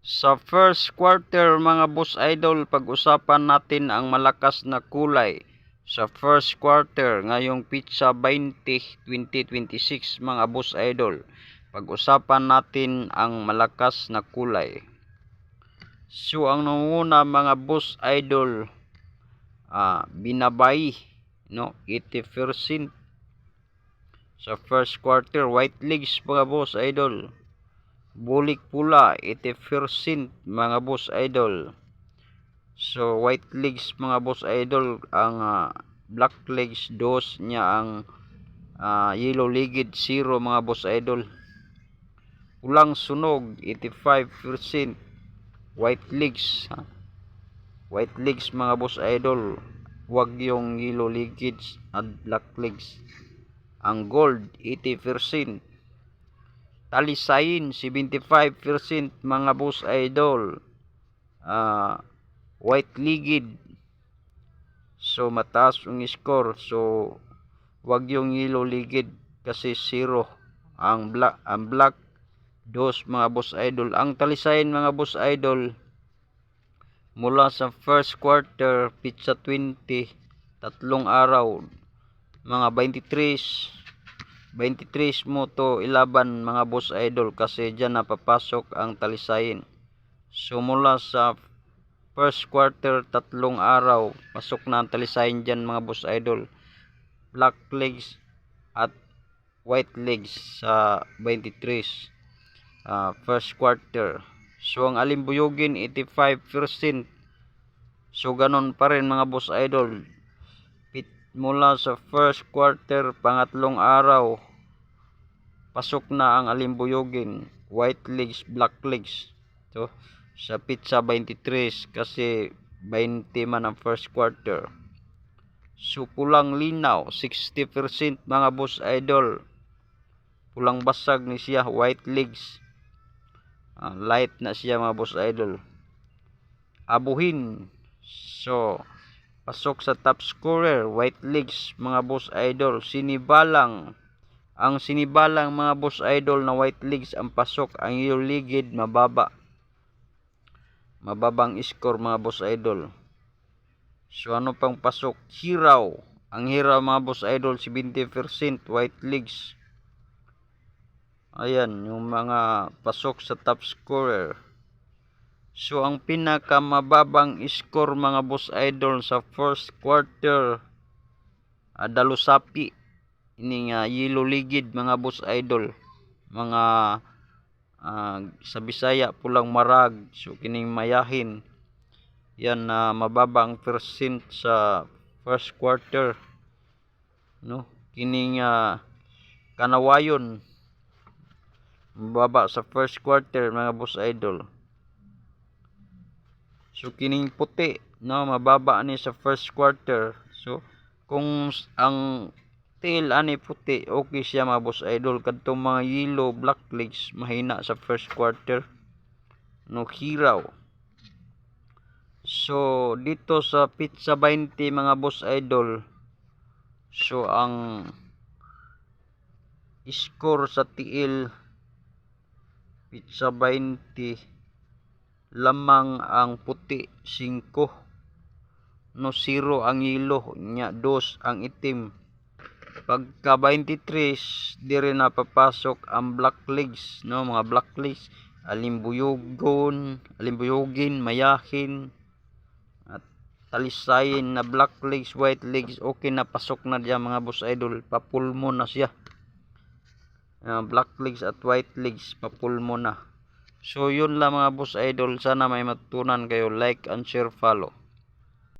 Sa first quarter mga boss idol, pag-usapan natin ang malakas na kulay. Sa first quarter ngayong Pitsa 20, 2026 mga boss idol, pag-usapan natin ang malakas na kulay. So ang nanguna mga boss idol, Binabay, no, 80%. Sa first quarter, white legs mga boss idol. Bulik pula 80% mga boss idol. So white legs mga boss idol, ang black legs dos niya, ang yellow legged 0 mga boss idol. Pulang sunog 85%. White legs, white legs mga boss idol, wag yung yellow legged at black legs. Ang gold 80%. Talisayin 75% mga boss idol. White legged, so mataas yung score. So wag yung yellow legged kasi 0. Ang black dos mga boss idol. Ang talisayin mga boss idol, mula sa first quarter Pitsa 20, tatlong araw, mga 23 mo to ilaban mga boss idol, kasi dyan napapasok ang talisayin. So mula sa first quarter, tatlong araw, pasok na ang talisayin dyan mga boss idol. Black legs at white legs sa 23 first quarter. So ang alimbuyugin 85%. So ganon pa rin mga boss idol. Mula sa first quarter, pangatlong araw, pasok na ang alimbuyugin, white legs, black legs. So sa Pitsa 23 kasi 20 man ang first quarter. So pulang linaw 60% mga boss idol. Pulang basag ni siya, white legs. Light na siya mga boss idol. Abuhin, so pasok sa top scorer, white legs mga boss idol. Sinibalang, ang sinibalang mga boss idol na white legs ang pasok. Ang yellow legged mababang score mga boss idol. So ano pang pasok? Hiraw, ang hiraw mga boss idol 70%, white legs. Ayan yung mga pasok sa top scorer. So ang pinakamababang score mga boss idol sa first quarter, Dalusapi, ini nga yellow legged mga boss idol. Mga sa Bisaya pulang marag, so kining mayahin. Yan na mababang percent sa first quarter, no. Kining kanawayon, mababa sa first quarter mga boss idol. So kining puti, no, mababa ni sa first quarter. So kung ang tail ani puti, okay siya mga boss idol. Kadtong mga yellow, black legs, mahina sa first quarter, no, hiraw. So dito sa Pitsa 20 mga boss idol, so ang score sa tiil Pitsa 20, lamang ang puti 5, no, 0 ang yellow nya, 2 ang itim. Pagka 23, di rin napapasok ang black legs, no, mga black legs, alimbuyugin, mayahin at talisayin na black legs, white legs, okay na, pasok na diyan mga boss idol. Papulmo na siya. Black legs at white legs, papulmo na. So yun lang mga boss idol, sana may matutunan kayo. Like and share, follow.